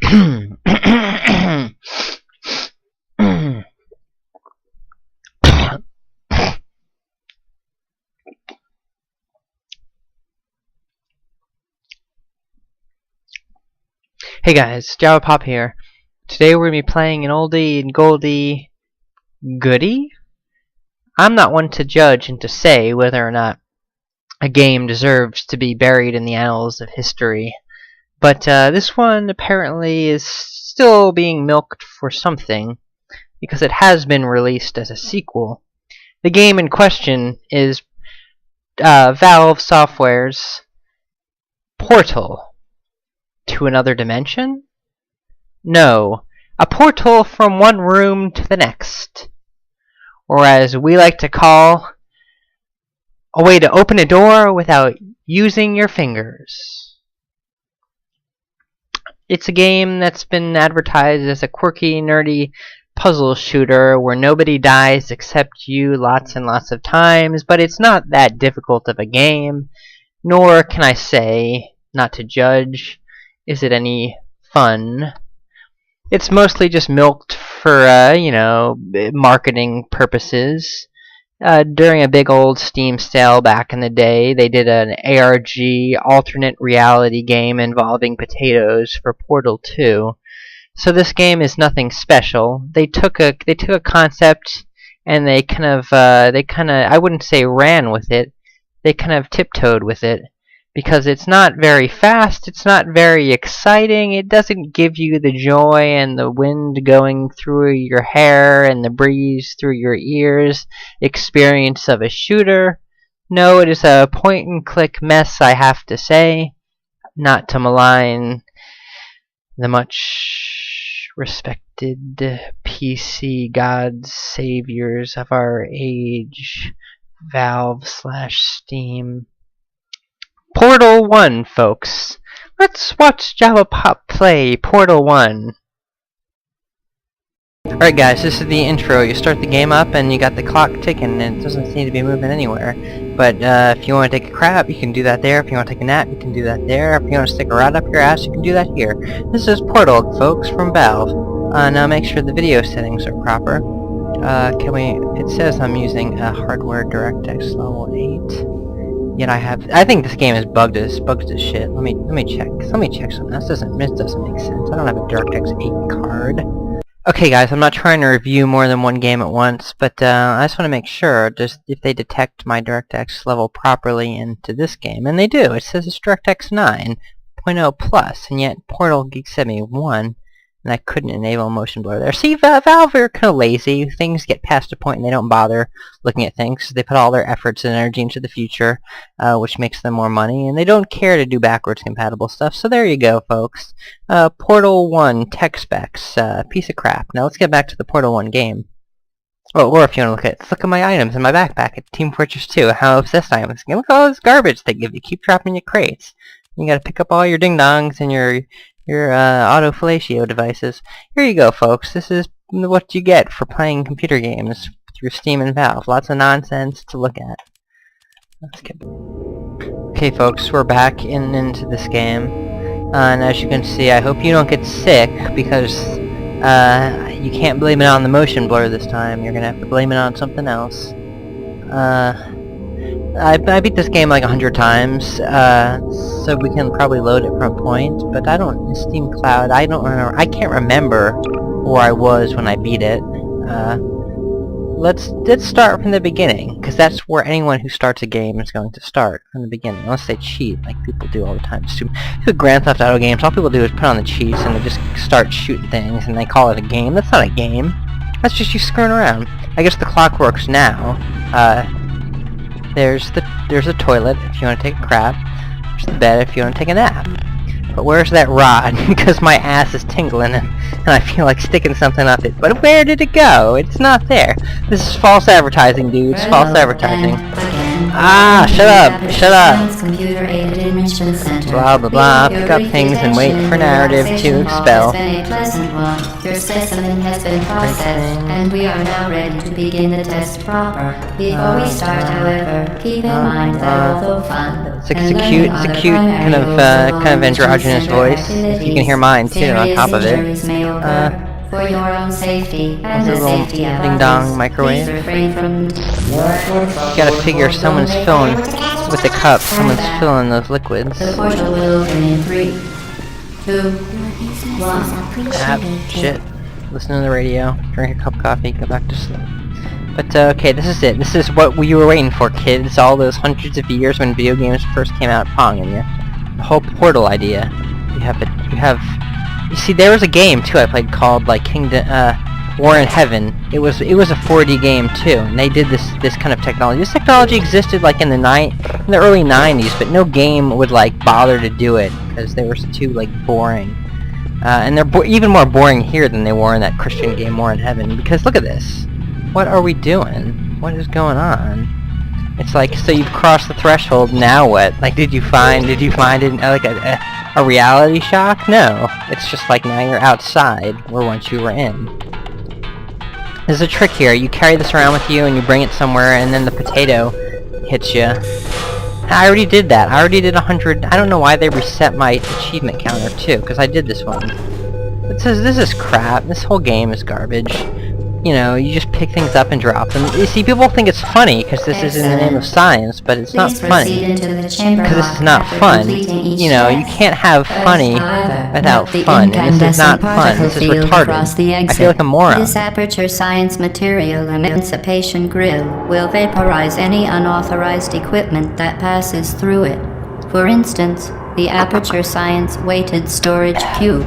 Hey guys, Java Pop here. Today we're going to be playing an oldie and goldie goodie? I'm not one to judge and to say whether or not a game deserves to be buried in the annals of history, but this one apparently is still being milked for something, because it has been released as a sequel. The game in question is Valve Software's Portal to Another Dimension? No, a portal from one room to the next. Or as we like to call, a way to open a door without using your fingers. It's a game that's been advertised as a quirky, nerdy puzzle shooter where nobody dies except you lots and lots of times, but it's not that difficult of a game, nor can I say, not to judge, is it any fun. It's mostly just milked for, marketing purposes. During a big old Steam sale back in the day, they did an ARG alternate reality game involving potatoes for Portal 2. So this game is nothing special. They took a concept and they kind of I wouldn't say ran with it. They kind of tiptoed with it. Because it's not very fast, it's not very exciting, it doesn't give you the joy and the wind going through your hair and the breeze through your ears experience of a shooter. No, it is a point-and-click mess, I have to say, not to malign the much respected PC gods, saviors of our age, Valve/Steam. Portal 1, folks. Let's watch Java Pop play Portal 1. Alright guys, this is the intro. You start the game up and you got the clock ticking and it doesn't seem to be moving anywhere. But if you want to take a crap, you can do that there. If you want to take a nap, you can do that there. If you want to stick a rod up your ass, you can do that here. This is Portal, folks, from Valve. Now make sure the video settings are proper. It says I'm using a hardware DirectX level 8. Yet I think this game is bugged as shit. Let me check. Let me check something. This doesn't make sense. I don't have a DirectX 8 card. Okay guys, I'm not trying to review more than one game at once, but I just want to make sure just if they detect my DirectX level properly into this game, and they do. It says it's DirectX 9.0 plus, and yet Portal Geek sent me 1. And I couldn't enable motion blur there. See, Valve are kind of lazy. Things get past a point and they don't bother looking at things. They put all their efforts and energy into the future, which makes them more money, and they don't care to do backwards compatible stuff. So there you go, folks. Portal 1 tech specs, piece of crap. Now let's get back to the Portal 1 game. Oh, or if you want to look at my items in my backpack at Team Fortress 2, how obsessed I am with this game. Look at all this garbage they give you. Keep dropping your crates. You gotta pick up all your ding-dongs and your auto-fellatio devices. Here you go, folks. This is what you get for playing computer games through Steam and Valve. Lots of nonsense to look at. Okay, folks, we're back into this game. And as you can see, I hope you don't get sick, because you can't blame it on the motion blur this time. You're gonna have to blame it on something else. I beat this game like 100 times, so we can probably load it from a point, but in Steam Cloud, I can't remember where I was when I beat it. Let's start from the beginning, because that's where anyone who starts a game is going to start, from the beginning, unless they cheat, like people do all the time. With Grand Theft Auto games, all people do is put on the cheats, and they just start shooting things, and they call it a game. That's not a game. That's just you screwing around. I guess the clock works now. There's a toilet if you want to take a crap. There's the bed if you want to take a nap. But where's that rod? Because my ass is tingling and I feel like sticking something up it. But where did it go? It's not there. This is false advertising, dudes. False advertising. Ah, shut up! Shut up! Computer-aided enrichment center. Blah blah blah. Pick up things and wait for narrative to expel. Your specimen has been processed, and we are now ready to begin the test proper. Before we start, however, keep in mind that although fun, It's a cute kind of androgynous voice. You can hear mine too on top of it. For your own safety and It's a the little safety of ding-dong others, microwave. please refrain from... You gotta figure someone's filling with the cup. Someone's filling those liquids. The portal will open in 3, 2, 1. Shit. Listen to the radio. Drink a cup of coffee. Go back to sleep. But okay, this is it. This is what you were waiting for, kids. All those hundreds of years when video games first came out, ponging you. The whole Portal idea. You see, there was a game too I played called like War in Heaven. It was a 4D game too, and they did this kind of technology. This technology existed like in the early 90s, but no game would like bother to do it because they were too like boring. And they're even more boring here than they were in that Christian game War in Heaven. Because look at this. What are we doing? What is going on? It's like, so you've crossed the threshold. Now what? Like, did you find it like a reality shock? No. It's just like now you're outside where once you were in. There's a trick here. You carry this around with you and you bring it somewhere, and then the potato hits you. I already did that. I already did 100. I don't know why they reset my achievement counter too, because I did this one. This is crap. This whole game is garbage. You know, you just pick things up and drop them. You see, people think it's funny because this is in the name of science, but it's not funny. Because this is not fun. You know, you can't have funny without fun. And this is not fun. This is retarded. I feel like a moron. This aperture science material emancipation grill will vaporize any unauthorized equipment that passes through it. For instance, the aperture science weighted storage cube.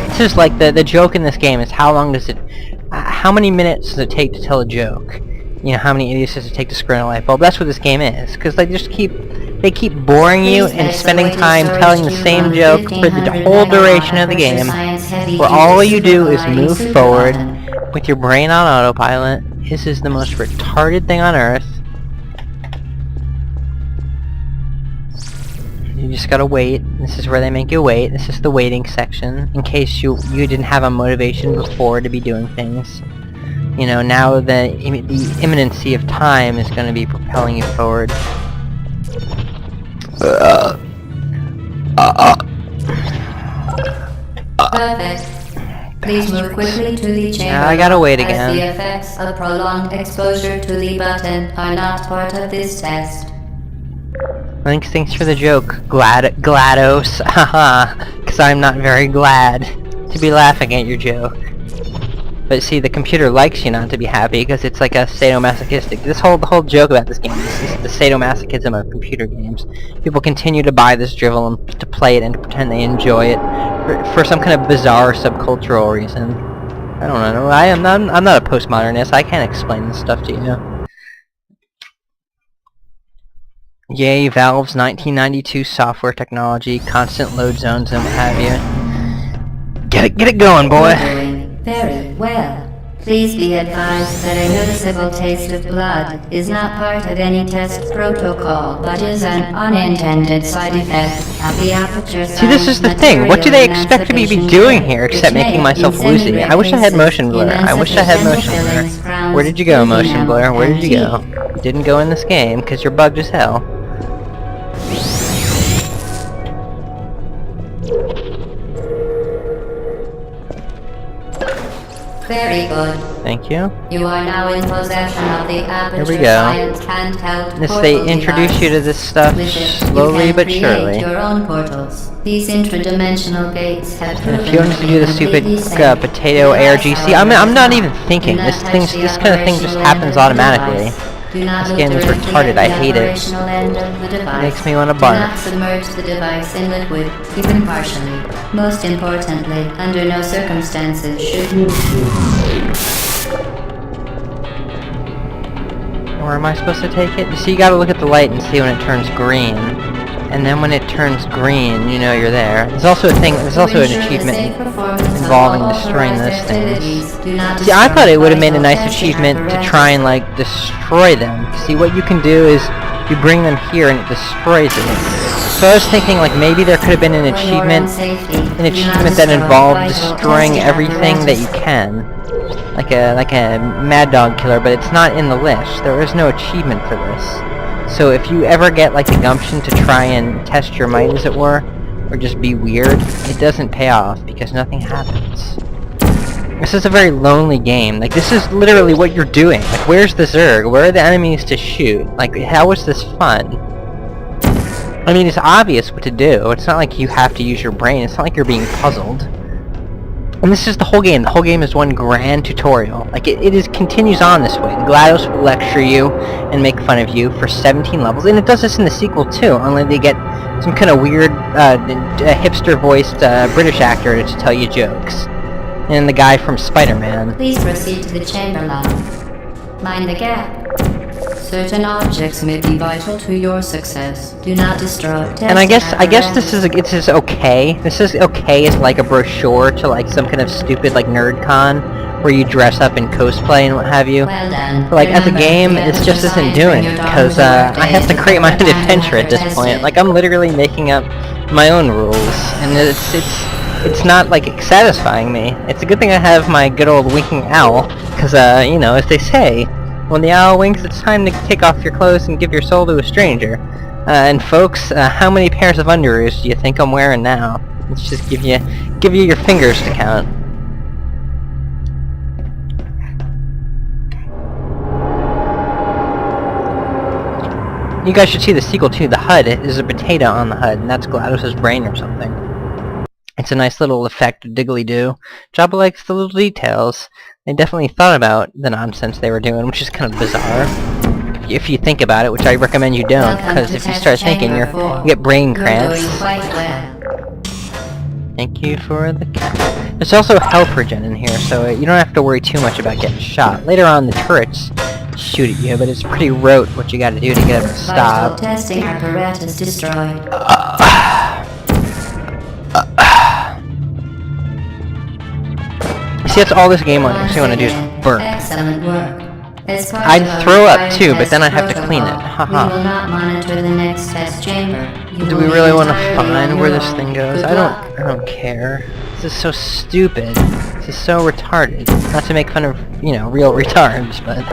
This is like the joke in this game is how many minutes does it take to tell a joke? You know, how many idiots does it take to screw in a light bulb? That's what this game is, because they just keep boring you and spending time telling the same joke for the whole duration of the game, where all you do is move forward with your brain on autopilot. This is the most retarded thing on earth. You just gotta wait. This is where they make you wait. This is the waiting section, in case you didn't have a motivation before to be doing things. You know, now the imminency of time is gonna be propelling you forward. Perfect. Please move quickly to the chamber. I gotta wait again. As the effects of prolonged exposure to the button are not part of this test. Thanks for the joke, GLaDOS. Haha, because I'm not very glad to be laughing at your joke. But see, the computer likes you not to be happy because it's like a sadomasochistic. The whole joke about this game is the sadomasochism of computer games. People continue to buy this drivel and to play it and to pretend they enjoy it for some kind of bizarre subcultural reason. I don't know. I'm not a postmodernist. I can't explain this stuff to you. Yay, Valve's 1992 software technology, constant load zones and what have you. Get it going, boy! Doing very well. Please be advised that a noticeable taste of blood is not part of any test protocol, but is an unintended side effect of the aperture. See, this is the thing. What do they expect me to be doing here except making myself woozy? I wish I had motion blur. I wish I had motion blur. Where did you go, motion blur? Where did you go? You didn't go in this game because you're bugged as hell. Very good. Thank you. You are now in possession of the Aperture Here we go. Science handheld This, portal they introduce you to this stuff With it, slowly you can but create surely. your own portals. These intradimensional gates have And if you want to do the stupid potato ARGC, I'm not even thinking. This kind of thing just happens automatically. This game is retarded. I hate it. It makes me want to Do bark. not submerge the device in liquid, even partially. Most importantly, under no circumstances should you... Where am I supposed to take it? You see, you gotta look at the light and see when it turns green. and then when it turns green, you know you're there. There's also a thing. There's also an achievement involving destroying those things. See, I thought it would have made a nice achievement to try and like destroy them. See, what you can do is you bring them here and it destroys it. So I was thinking like maybe there could have been an achievement that involved destroying everything that you can, like a Mad Dog killer, but it's not in the list. There is no achievement for this. So if you ever get like the gumption to try and test your might, as it were, or just be weird, it doesn't pay off because nothing happens. This is a very lonely game. Like, this is literally what you're doing. Like, where's the Zerg? Where are the enemies to shoot? Like, how is this fun? I mean, it's obvious what to do. It's not like you have to use your brain. It's not like you're being puzzled. And this is the whole game. The whole game is one grand tutorial. Like, it continues on this way. GLaDOS will lecture you and make fun of you for 17 levels. And it does this in the sequel, too. Only they get some kind of weird, hipster-voiced British actor to tell you jokes. And the guy from Spider-Man. Please proceed to the chamber log. Mind the gap. Certain objects may be vital to your success. Do not destroy. And I guess this is okay. This is okay as like a brochure to like some kind of stupid like nerd con where you dress up in cosplay and what have you. Well done. But like as a game, it just isn't doing it because I have to create my own adventure at this point. Like I'm literally making up my own rules, and it's not like satisfying me. It's a good thing I have my good old winking owl, because you know, as they say, when the owl winks, it's time to take off your clothes and give your soul to a stranger. And folks, how many pairs of underoos do you think I'm wearing now? Let's just give you your fingers to count. You guys should see the sequel too. The HUD is a potato on the HUD, and that's GLaDOS's brain or something. It's a nice little effect, diggly-do. Jabba likes the little details. They definitely thought about the nonsense they were doing, which is kind of bizarre. If you think about it, which I recommend you don't, because if you start thinking, you get brain cramps. Thank you for the count. There's also health regen in here, so you don't have to worry too much about getting shot. Later on, the turrets shoot at you, but it's pretty rote what you gotta do to get them to stop. Testing apparatus destroyed. See, that's all this game actually want to do is burp. Excellent work. I'd throw up too, but then I'd have to clean it. Haha. We will not monitor the next test chamber. Do we really want to find where this thing goes? I don't care. This is so stupid. This is so retarded. Not to make fun of, you know, real retards, but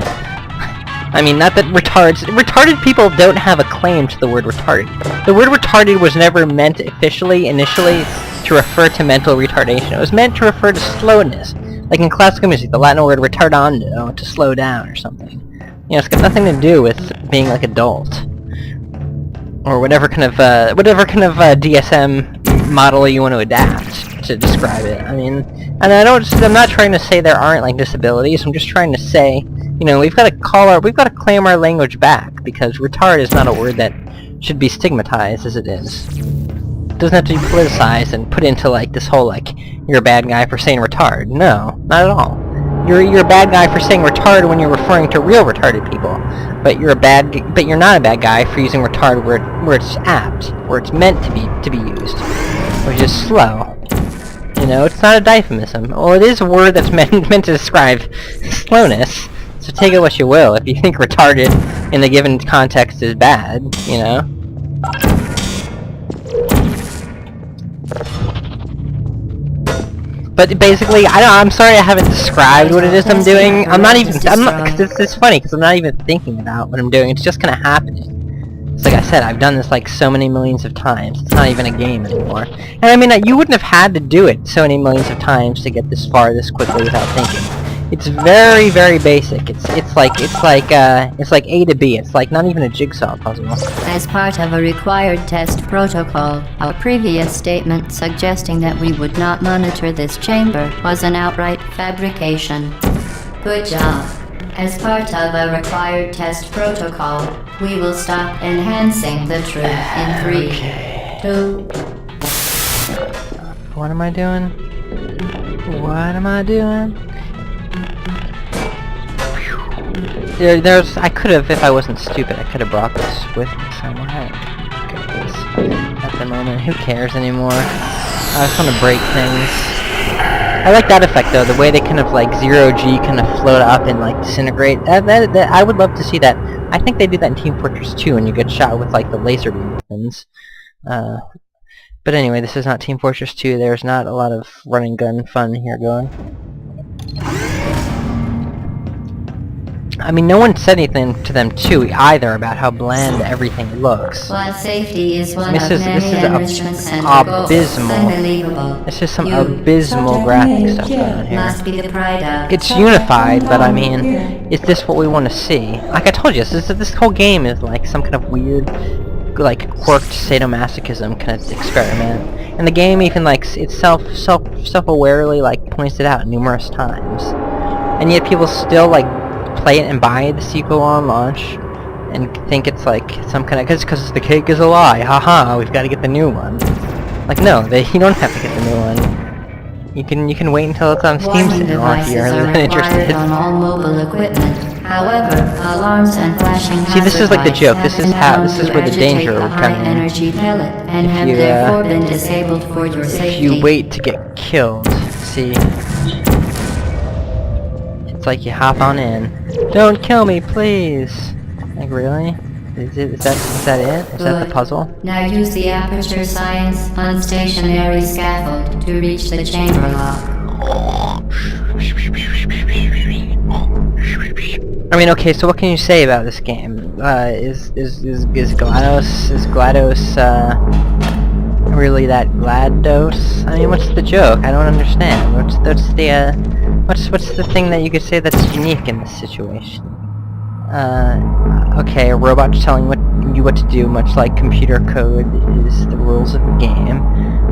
I mean, not that retarded people don't have a claim to the word retarded. The word retarded was never meant officially, initially, to refer to mental retardation. It was meant to refer to slowness. Like in classical music, the Latin word retardando, to slow down or something. You know, it's got nothing to do with being like adult. Or whatever kind of DSM model you want to adapt to describe it. I mean, and I'm not trying to say there aren't like disabilities. I'm just trying to say, you know, we've got to claim our language back, because retard is not a word that should be stigmatized as it is. It doesn't have to be politicized and put into like this whole like you're a bad guy for saying retard. No, not at all. You're a bad guy for saying retard when you're referring to real retarded people, but you're not a bad guy for using retard where it's apt, where it's meant to be used, which is slow. You know, it's not a euphemism. Well, it is a word that's meant to describe slowness. So take it what you will. If you think retarded in the given context is bad, you know. But basically, I'm sorry I haven't described what it is I'm doing. It's funny, because I'm not even thinking about what I'm doing. It's just kind of happening. It's like I said, I've done this like so many millions of times. It's not even a game anymore. And I mean, you wouldn't have had to do it so many millions of times to get this far this quickly without thinking. It's very, very basic. It's like A to B. It's like not even a jigsaw puzzle. As part of a required test protocol, our previous statement suggesting that we would not monitor this chamber was an outright fabrication. Good job. As part of a required test protocol, we will stop enhancing the truth in 3, 2... What am I doing? What am I doing? I could have, if I wasn't stupid, I could have brought this with me somewhere. Get this. the moment. Who cares anymore? I just want to break things. I like that effect though, the way they kind of like zero-G kind of float up and like disintegrate. I would love to see that. I think they do that in Team Fortress 2 when you get shot with like the laser beam weapons. But anyway, this is not Team Fortress 2. There's not a lot of run and gun fun here going. I mean, no one said anything to them too either about how bland everything looks. While safety is one This of is many enrichment center goals, abysmal. unbelievable. This is some You abysmal graphic stuff going on here. must be the pride of. It's unified, but I mean, is this what we want to see? Like I told you, this whole game is like some kind of weird, like quirked sadomasochism kind of experiment. And the game even like self-awarely like points it out numerous times. And yet people still like play it and buy the sequel on launch and think it's like some kind of because the cake is a lie. Haha, we've got to get the new one. Like no, you don't have to get the new one. You can wait until it's on Steam Warning sale if you're devices are required interested. on all mobile equipment. However, alarms and flashing See, this is like the hazard joke. lights This is have how. been This is known where to the danger agitate will the come in. high-energy pellet and If have you, therefore been disabled for your If safety. you wait to get killed, see. It's like you hop on in. Don't kill me, please. Like really? Is that it? Is that the Good. puzzle? Now use the Aperture Science unstationary scaffold to reach the chamber lock. I mean, okay. So what can you say about this game? Is GLaDOS really that GLaDOS? I mean, what's the joke? I don't understand. What's the thing that you could say that's unique in this situation? Okay, a robot's telling you what to do, much like computer code is the rules of the game.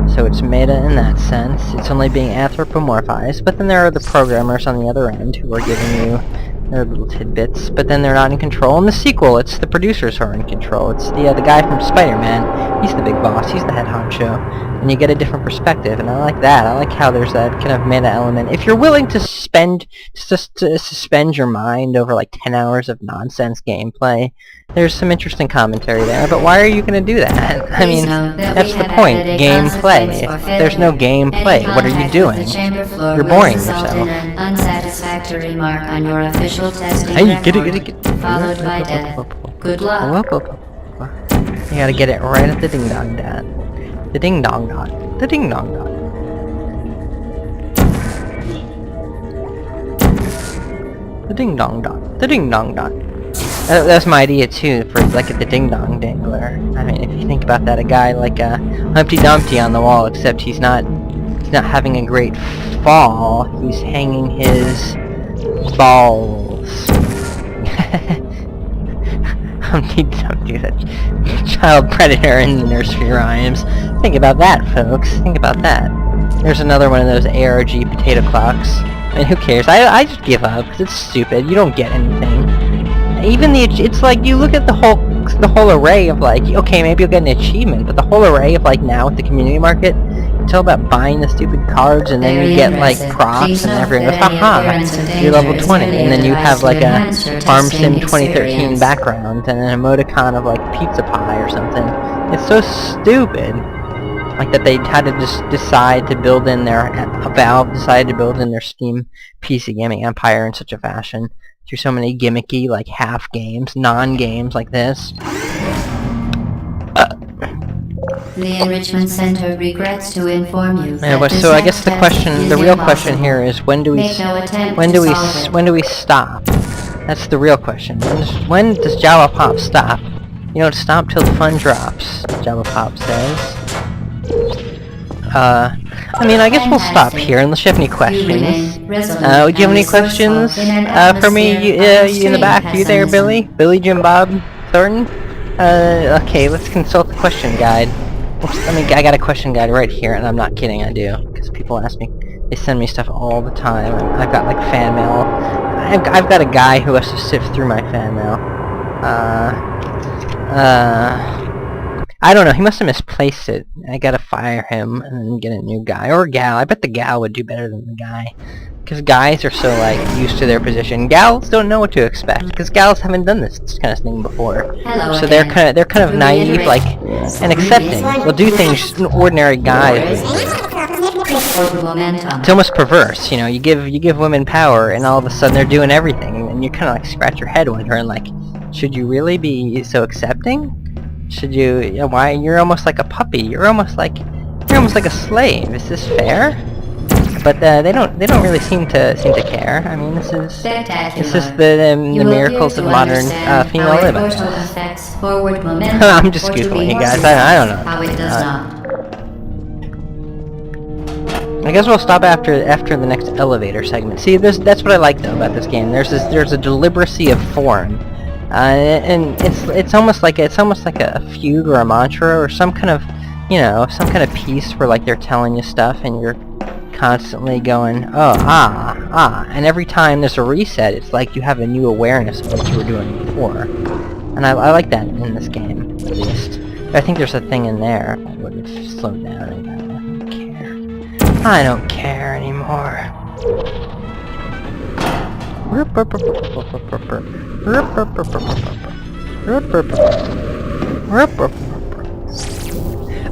So it's meta in that sense. It's only being anthropomorphized, but then there are the programmers on the other end who are giving you their little tidbits, but then they're not in control. In the sequel, it's the producers who are in control. It's the guy from Spider-Man. He's the big boss. He's the head honcho. And you get a different perspective, and I like that. I like how there's that kind of meta element. If you're willing to suspend your mind over like 10 hours of nonsense gameplay, there's some interesting commentary there, but why are you going to do that? I mean, that's the point. Gameplay. If there's no gameplay, what are you doing? You're boring yourself. Unsatisfactory mark on your official testing Hey, get record, it. followed by death. Good luck. You gotta get it right at the ding-dong dot. The ding-dong dot. The ding-dong dot. The ding-dong dot. The ding-dong dot. That's my idea too, for like the ding-dong dangler. I mean, if you think about that, a guy like Humpty Dumpty on the wall, except he's not having a great fall. He's hanging his balls. Humpty Dumpty, that child predator in the nursery rhymes. Think about that, folks. Think about that. There's another one of those ARG potato clocks. I mean, who cares? I just give up, because it's stupid. You don't get anything. Even it's like, you look at the whole array of like, okay, maybe you'll get an achievement, but the whole array of like now with the community market, it's all about buying the stupid cards, and then you get like props, and everyone goes, haha, you're level 20, and then you have like a Farm Sim 2013 background, and an emoticon of like pizza pie or something. It's so stupid. Like that they had to just decide to build in Valve decided to build in their Steam PC gaming empire in such a fashion, through so many gimmicky, like, half games, non-games like this. The Enrichment Center regrets to inform you Yeah, that so I guess the real impossible. question here is when do we stop? That's the real question. When does Java Pop stop? You don't stop till the fun drops, Java Pop says. I mean, I guess we'll stop here unless you have any questions. Do you have any questions for me? You in the back? You there, Billy? Billy Jim Bob Thornton? Okay, let's consult the question guide. Oops, I got a question guide right here, and I'm not kidding, I do. Because people ask me, they send me stuff all the time. I've got like fan mail. I've got a guy who has to sift through my fan mail. I don't know, he must have misplaced it. I gotta fire him and then get a new guy. Or a gal. I bet the gal would do better than the guy. because guys are so like used to their position. Gals don't know what to expect because gals haven't done this kind of thing before. Hello So again. they're kind of To naive, reiterate, like, and accepting. They'll do things ordinary guys would do. Momentum. It's almost perverse, you know. You give women power, and all of a sudden they're doing everything, and you kind of like scratch your head wondering, like, should you really be so accepting? Should you? You know, why? You're almost like a puppy. You're almost like a slave. Is this fair? But they don't really seem to care. I mean, this is Spectacular. the miracles of modern female living. Affects forward momentum. I'm just or to googling be you more guys. I don't know. How it does not. I guess we'll stop after the next elevator segment. See, that's what I like though about this game. There's a deliberacy of form, and it's almost like a fugue or a mantra or some kind of, you know, some kind of piece where like they're telling you stuff and you're constantly going, oh, and every time there's a reset, it's like you have a new awareness of what you were doing before, and I like that in this game at least. But I think there's a thing in there that would have slowed down. I don't care anymore.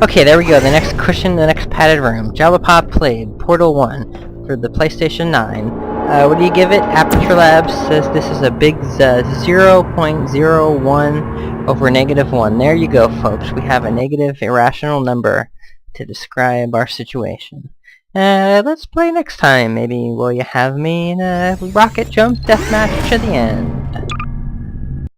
Okay, there we go. The next cushion, the next padded room. Jalapop played Portal 1 for the PlayStation 9. What do you give it? Aperture Labs says this is a big 0.01 over -1. There you go, folks. We have a negative irrational number to describe our situation. Let's play next time. Maybe will you have me in a rocket jump deathmatch at the end?